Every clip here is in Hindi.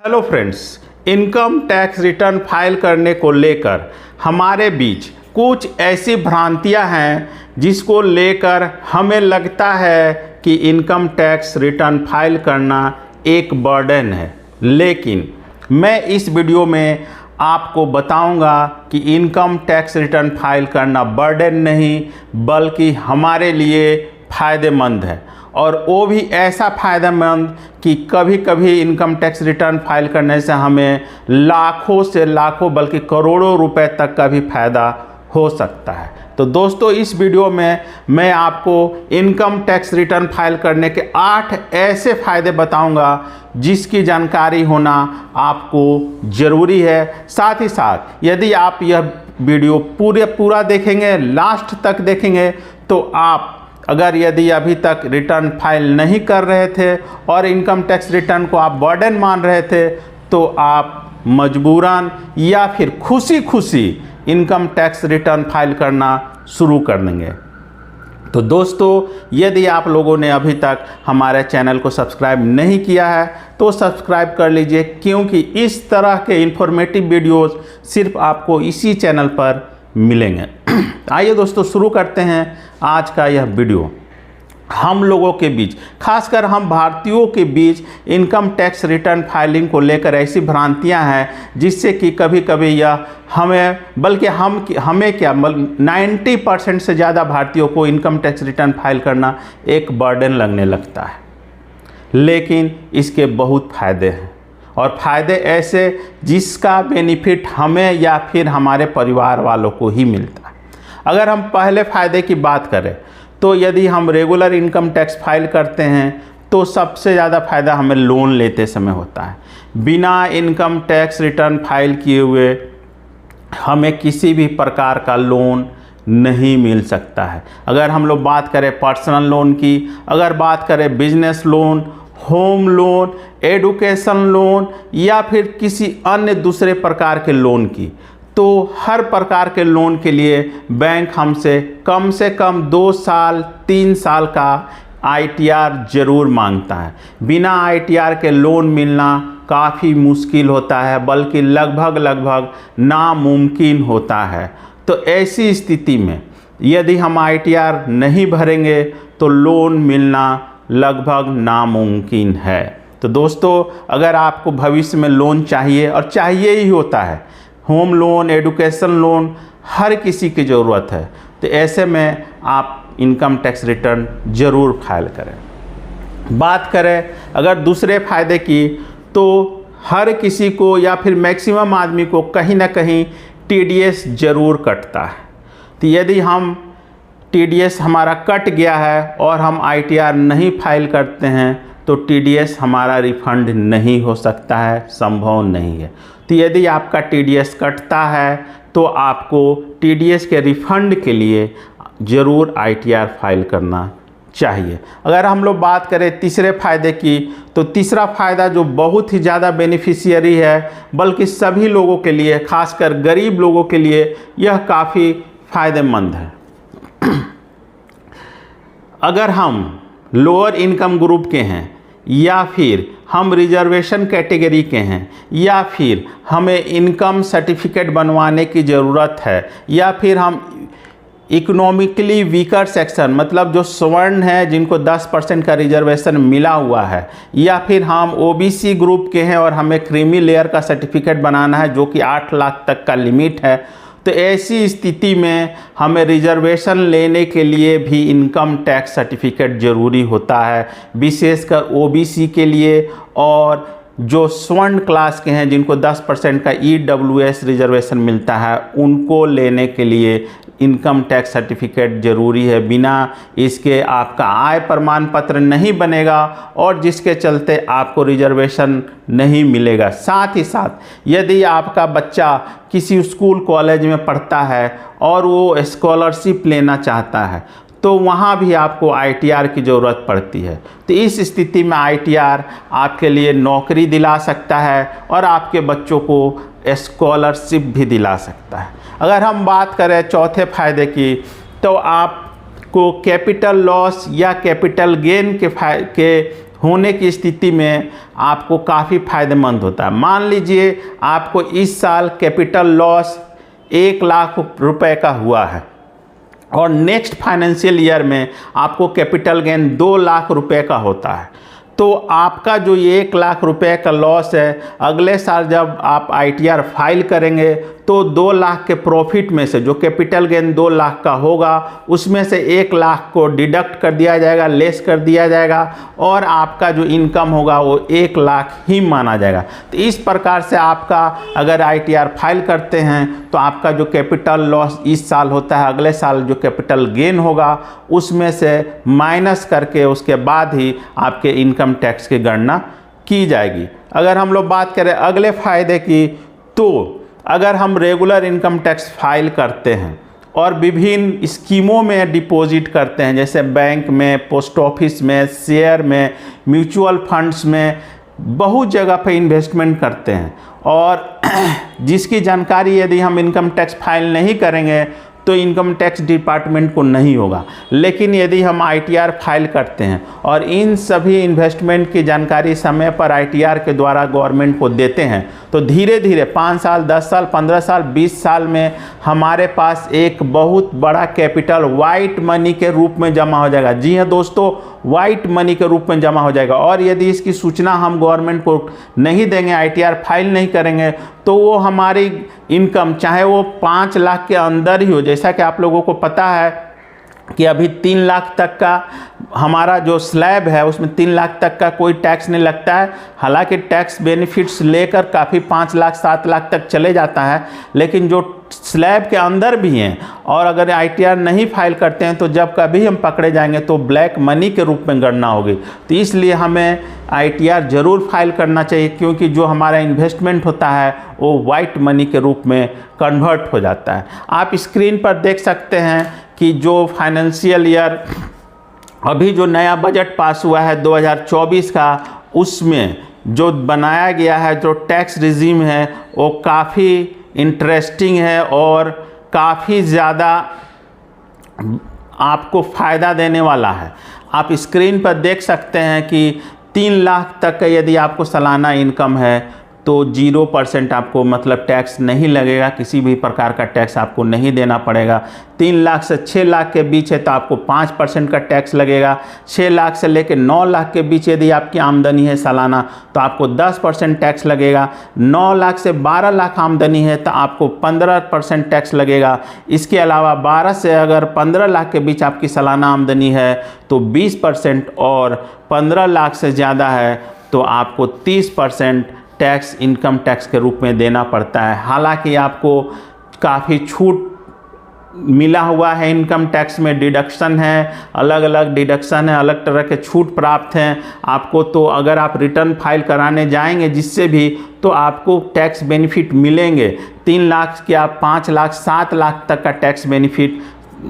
Hello friends, income tax return file करने को लेकर हमारे बीच कुछ ऐसी भ्रांतियां हैं जिसको लेकर हमें लगता है कि इनकम टैक्स रिटर्न फाइल करना एक बर्डन है। लेकिन मैं इस वीडियो में आपको बताऊंगा कि इनकम टैक्स रिटर्न फाइल करना बर्डन नहीं बल्कि हमारे लिए फ़ायदेमंद है, और वो भी ऐसा फ़ायदेमंद कि कभी कभी इनकम टैक्स रिटर्न फाइल करने से हमें लाखों से लाखों बल्कि करोड़ों रुपए तक का भी फ़ायदा हो सकता है। तो दोस्तों, इस वीडियो में मैं आपको इनकम टैक्स रिटर्न फाइल करने के 8 ऐसे फ़ायदे बताऊंगा जिसकी जानकारी होना आपको ज़रूरी है। साथ ही साथ यदि आप यह वीडियो पूरा देखेंगे, लास्ट तक देखेंगे, तो आप यदि अभी तक रिटर्न फाइल नहीं कर रहे थे और इनकम टैक्स रिटर्न को आप बर्डन मान रहे थे, तो आप मजबूरन या फिर खुशी खुशी इनकम टैक्स रिटर्न फाइल करना शुरू कर देंगे। तो दोस्तों, यदि आप लोगों ने अभी तक हमारे चैनल को सब्सक्राइब नहीं किया है तो सब्सक्राइब कर लीजिए, क्योंकि इस तरह के इंफॉर्मेटिव वीडियोस सिर्फ आपको इसी चैनल पर मिलेंगे। आइए दोस्तों, शुरू करते हैं आज का यह वीडियो। हम लोगों के बीच, खासकर हम भारतीयों के बीच इनकम टैक्स रिटर्न फाइलिंग को लेकर ऐसी भ्रांतियां हैं जिससे कि कभी कभी यह हमें 90% से ज़्यादा भारतीयों को इनकम टैक्स रिटर्न फाइल करना एक बर्डन लगने लगता है। लेकिन इसके बहुत फ़ायदे हैं, और फ़ायदे ऐसे जिसका बेनिफिट हमें या फिर हमारे परिवार वालों को ही मिलता है। अगर हम पहले फ़ायदे की बात करें तो यदि हम रेगुलर इनकम टैक्स फाइल करते हैं तो सबसे ज़्यादा फ़ायदा हमें लोन लेते समय होता है। बिना इनकम टैक्स रिटर्न फाइल किए हुए हमें किसी भी प्रकार का लोन नहीं मिल सकता है। अगर हम लोग बात करें पर्सनल लोन की, अगर बात करें business loan, home loan, education loan या फिर किसी अन्य दूसरे प्रकार के लोन की, तो हर प्रकार के लोन के लिए बैंक हमसे कम 2 साल 3 साल का ITR ज़रूर मांगता है। बिना ITR के लोन मिलना काफ़ी मुश्किल होता है, बल्कि लगभग नामुमकिन होता है। तो ऐसी स्थिति में यदि हम ITR नहीं भरेंगे तो लोन मिलना लगभग नामुमकिन है। तो दोस्तों, अगर आपको भविष्य में लोन चाहिए, और चाहिए ही होता है, होम लोन, एडुकेशन लोन हर किसी की ज़रूरत है, तो ऐसे में आप इनकम टैक्स रिटर्न ज़रूर फाइल करें। बात करें अगर दूसरे फ़ायदे की, तो हर किसी को या फिर मैक्सिमम आदमी को कहीं ना कहीं TDS ज़रूर कटता है। तो यदि हम TDS हमारा कट गया है और हम ITR नहीं फाइल करते हैं तो TDS हमारा रिफंड नहीं हो सकता है, संभव नहीं है। तो यदि आपका TDS कटता है तो आपको TDS के रिफंड के लिए ज़रूर ITR फाइल करना चाहिए। अगर हम लोग बात करें तीसरे फ़ायदे की, तो तीसरा फ़ायदा जो बहुत ही ज़्यादा बेनिफिशियरी है, बल्कि सभी लोगों के लिए, खासकर गरीब लोगों के लिए यह काफ़ी फ़ायदेमंद है। अगर हम लोअर इनकम ग्रुप के हैं, या फिर हम रिजर्वेशन कैटेगरी के हैं, या फिर हमें इनकम सर्टिफिकेट बनवाने की ज़रूरत है, या फिर हम इकोनॉमिकली वीकर सेक्शन, मतलब जो स्वर्ण है जिनको 10% का रिजर्वेशन मिला हुआ है, या फिर हम OBC ग्रुप के हैं और हमें क्रीमी लेयर का सर्टिफिकेट बनाना है जो कि 8 लाख तक का लिमिट है, तो ऐसी स्थिति में हमें रिजर्वेशन लेने के लिए भी इनकम टैक्स सर्टिफिकेट ज़रूरी होता है, विशेषकर OBC के लिए। और जो स्वर्ण क्लास के हैं जिनको 10% का EWS रिजर्वेशन मिलता है, उनको लेने के लिए इनकम टैक्स सर्टिफिकेट ज़रूरी है। बिना इसके आपका आय प्रमाण पत्र नहीं बनेगा और जिसके चलते आपको रिजर्वेशन नहीं मिलेगा। साथ ही साथ यदि आपका बच्चा किसी स्कूल कॉलेज में पढ़ता है और वो स्कॉलरशिप लेना चाहता है, तो वहाँ भी आपको ITR की ज़रूरत पड़ती है। तो इस स्थिति में ITR आपके लिए नौकरी दिला सकता है और आपके बच्चों को स्कॉलरशिप भी दिला सकता है। अगर हम बात करें चौथे फ़ायदे की, तो आपको कैपिटल लॉस या कैपिटल गेन के होने की स्थिति में आपको काफ़ी फायदेमंद होता है। मान लीजिए आपको इस साल कैपिटल लॉस 1 लाख रुपए का हुआ है और नेक्स्ट फाइनेंशियल ईयर में आपको कैपिटल गेन 2 लाख रुपए का होता है, तो आपका जो ये 1 लाख रुपए का लॉस है, अगले साल जब आप ITR फाइल करेंगे तो 2 लाख के प्रॉफिट में से जो कैपिटल गेन 2 लाख का होगा उसमें से 1 लाख को डिडक्ट कर दिया जाएगा, लेस कर दिया जाएगा और आपका जो इनकम होगा वो 1 लाख ही माना जाएगा। तो इस प्रकार से आपका अगर ITR फाइल करते हैं तो आपका जो कैपिटल लॉस इस साल होता है, अगले साल जो कैपिटल गेन होगा उसमें से माइनस करके उसके बाद ही आपके इनकम टैक्स की गणना की जाएगी। अगर हम लोग बात करें अगले फ़ायदे की, तो अगर हम रेगुलर इनकम टैक्स फाइल करते हैं और विभिन्न स्कीमों में डिपॉजिट करते हैं, जैसे बैंक में, पोस्ट ऑफिस में, शेयर में, म्यूचुअल फंड्स में, बहुत जगह पे इन्वेस्टमेंट करते हैं और जिसकी जानकारी यदि हम इनकम टैक्स फाइल नहीं करेंगे तो इनकम टैक्स डिपार्टमेंट को नहीं होगा। लेकिन यदि हम ITR फाइल करते हैं और इन सभी इन्वेस्टमेंट की जानकारी समय पर ITR के द्वारा गवर्नमेंट को देते हैं तो धीरे धीरे 5 साल, 10 साल, 15 साल, 20 साल में हमारे पास एक बहुत बड़ा कैपिटल वाइट मनी के रूप में जमा हो जाएगा। जी हाँ दोस्तों, वाइट मनी के रूप में जमा हो जाएगा। और यदि इसकी सूचना हम गवर्नमेंट को नहीं देंगे, ITR फाइल नहीं करेंगे, तो वो हमारी इनकम चाहे वो 5 लाख के अंदर ही हो, जैसा कि आप लोगों को पता है कि अभी 3 लाख तक का हमारा जो स्लैब है उसमें 3 लाख तक का कोई टैक्स नहीं लगता है। हालांकि टैक्स बेनिफिट्स लेकर काफ़ी 5 लाख 7 लाख तक चले जाता है, लेकिन जो स्लैब के अंदर भी हैं और अगर ITR नहीं फाइल करते हैं तो जब कभी हम पकड़े जाएंगे तो ब्लैक मनी के रूप में गणना होगी। तो इसलिए हमें ITR ज़रूर फाइल करना चाहिए, क्योंकि जो हमारा इन्वेस्टमेंट होता है वो वाइट मनी के रूप में कन्वर्ट हो जाता है। आप स्क्रीन पर देख सकते हैं कि जो फाइनेंशियल ईयर अभी जो नया बजट पास हुआ है 2024 का, उसमें जो बनाया गया है जो टैक्स रिजीम है वो काफ़ी इंटरेस्टिंग है और काफ़ी ज़्यादा आपको फ़ायदा देने वाला है। आप स्क्रीन पर देख सकते हैं कि 3 लाख तक का यदि आपको सालाना इनकम है तो 0% आपको मतलब टैक्स नहीं लगेगा, किसी भी प्रकार का टैक्स आपको नहीं देना पड़ेगा। 3 लाख से 6 लाख के बीच है तो आपको 5% का टैक्स लगेगा। 6 लाख से लेकर 9 लाख के बीच यदि आपकी आमदनी है सालाना तो आपको 10% टैक्स लगेगा। 9 लाख से 12 लाख आमदनी है तो आपको 15% टैक्स लगेगा। इसके अलावा 12 से अगर 15 लाख के बीच आपकी सालाना आमदनी है तो 20% और 15 लाख से ज़्यादा है तो आपको 30% टैक्स इनकम टैक्स के रूप में देना पड़ता है। हालांकि आपको काफ़ी छूट मिला हुआ है, इनकम टैक्स में डिडक्शन है, अलग अलग डिडक्शन है, अलग तरह के छूट प्राप्त हैं आपको। तो अगर आप रिटर्न फाइल कराने जाएंगे जिससे भी, तो आपको टैक्स बेनिफिट मिलेंगे। 3 लाख के आप 5 लाख 7 लाख तक का टैक्स बेनिफिट,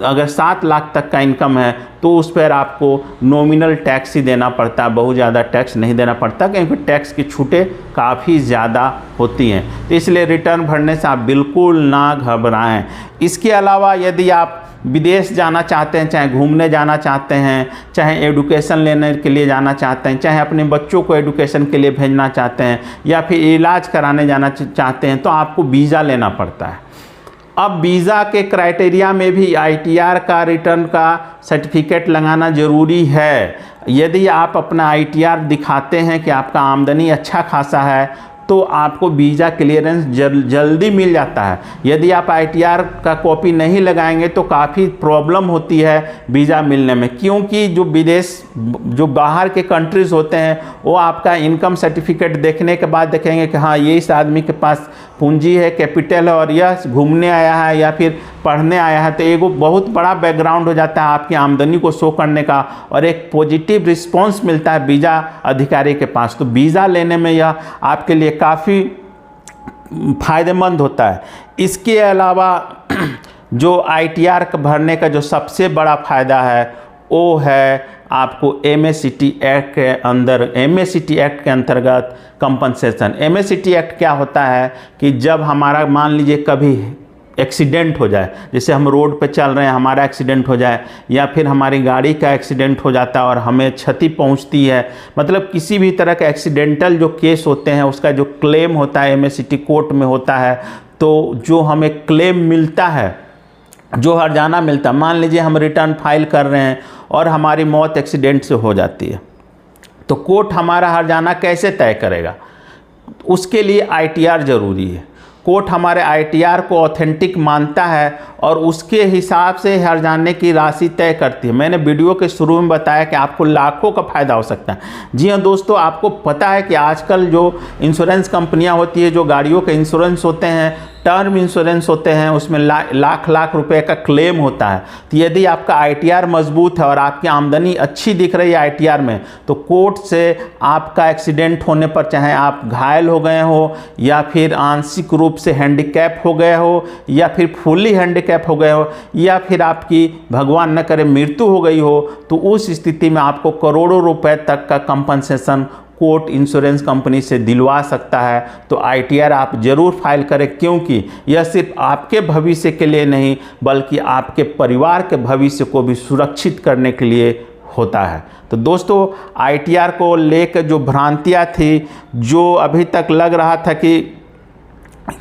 अगर 7 लाख तक का इनकम है तो उस पर आपको नॉमिनल टैक्स ही देना पड़ता है, बहुत ज़्यादा टैक्स नहीं देना पड़ता, क्योंकि टैक्स की छूटें काफ़ी ज़्यादा होती हैं। तो इसलिए रिटर्न भरने से आप बिल्कुल ना घबराएं। इसके अलावा यदि आप विदेश जाना चाहते हैं, चाहे घूमने जाना चाहते हैं, चाहे एडुकेशन लेने के लिए जाना चाहते हैं, चाहे अपने बच्चों को एडुकेशन के लिए भेजना चाहते हैं या फिर इलाज कराने जाना चाहते हैं, तो आपको वीज़ा लेना पड़ता है। अब वीज़ा के क्राइटेरिया में भी ITR का रिटर्न का सर्टिफिकेट लगाना ज़रूरी है। यदि आप अपना ITR दिखाते हैं कि आपका आमदनी अच्छा खासा है तो आपको वीज़ा क्लियरेंस जल्दी मिल जाता है। यदि आप ITR का कॉपी नहीं लगाएंगे तो काफ़ी प्रॉब्लम होती है वीज़ा मिलने में, क्योंकि जो विदेश जो बाहर के कंट्रीज़ होते हैं वो आपका इनकम सर्टिफिकेट देखने के बाद देखेंगे कि हाँ ये इस आदमी के पास पूंजी है, कैपिटल है और यह घूमने आया है या फिर पढ़ने आया है, तो एक बहुत बड़ा बैकग्राउंड हो जाता है आपकी आमदनी को शो करने का और एक पॉजिटिव रिस्पॉन्स मिलता है वीज़ा अधिकारी के पास। तो वीज़ा लेने में यह आपके लिए काफ़ी फ़ायदेमंद होता है। इसके अलावा जो ITR भरने का जो सबसे बड़ा फ़ायदा है वो है आपको MACT एक्ट के अंदर, MACT एक्ट के अंतर्गत कंपनसेशन। MACT एक्ट क्या होता है कि जब हमारा मान लीजिए कभी एक्सीडेंट हो जाए, जैसे हम रोड पे चल रहे हैं, हमारा एक्सीडेंट हो जाए, या फिर हमारी गाड़ी का एक्सीडेंट हो जाता है और हमें क्षति पहुंचती है, मतलब किसी भी तरह के एक्सीडेंटल जो केस होते हैं उसका जो क्लेम होता है MACT कोर्ट में होता है, तो जो हमें क्लेम मिलता है, जो हर्जाना मिलता है, मान लीजिए हम रिटर्न फाइल कर रहे हैं और हमारी मौत एक्सीडेंट से हो जाती है, तो कोर्ट हमारा हर्जाना कैसे तय करेगा? उसके लिए ITR ज़रूरी है। कोर्ट हमारे ITR को ऑथेंटिक मानता है और उसके हिसाब से हर्जाने की राशि तय करती है। मैंने वीडियो के शुरू में बताया कि आपको लाखों का फ़ायदा हो सकता है। जी हाँ दोस्तों, आपको पता है कि आजकल जो इंश्योरेंस कंपनियां होती है, जो गाड़ियों के इंश्योरेंस होते हैं, टर्म इंश्योरेंस होते हैं, उसमें लाख लाख रुपए का क्लेम होता है। तो यदि आपका ITR मजबूत है और आपकी आमदनी अच्छी दिख रही है ITR में, तो कोर्ट से आपका एक्सीडेंट होने पर, चाहे आप घायल हो गए हो या फिर आंशिक रूप से हैंडीकैप हो गए हो या फिर फुल्ली हैंडीकैप हो गए हो या फिर आपकी भगवान न करे मृत्यु हो गई हो, तो उस स्थिति में आपको करोड़ों रुपए तक का कंपनसेशन कोर्ट इंश्योरेंस कंपनी से दिलवा सकता है। तो ITR आप ज़रूर फाइल करें, क्योंकि यह सिर्फ आपके भविष्य के लिए नहीं बल्कि आपके परिवार के भविष्य को भी सुरक्षित करने के लिए होता है। तो दोस्तों, ITR को लेकर जो भ्रांतियाँ थी, जो अभी तक लग रहा था कि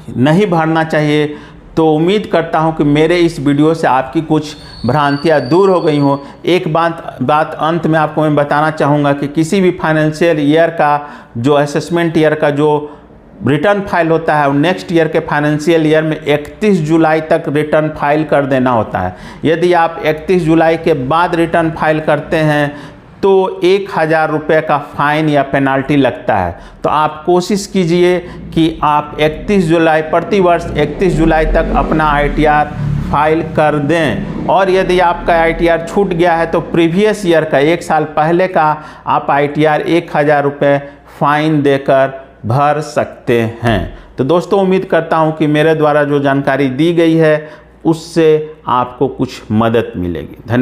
नहीं भरना चाहिए, तो उम्मीद करता हूं कि मेरे इस वीडियो से आपकी कुछ भ्रांतियां दूर हो गई हों। एक बात अंत में आपको मैं बताना चाहूँगा कि किसी भी फाइनेंशियल ईयर का जो असेसमेंट ईयर का जो रिटर्न फाइल होता है, नेक्स्ट ईयर के फाइनेंशियल ईयर में 31 जुलाई तक रिटर्न फाइल कर देना होता है। यदि आप 31 जुलाई के बाद रिटर्न फाइल करते हैं तो 1000 रुपये का फ़ाइन या पेनाल्टी लगता है। तो आप कोशिश कीजिए कि आप 31 जुलाई, प्रतिवर्ष 31 जुलाई तक अपना ITR फाइल कर दें। और यदि आपका ITR छूट गया है तो प्रीवियस ईयर का, 1 साल पहले का आप ITR 1000 रुपये फ़ाइन देकर भर सकते हैं। तो दोस्तों, उम्मीद करता हूं कि मेरे द्वारा जो जानकारी दी गई है उससे आपको कुछ मदद मिलेगी। धन्यवाद।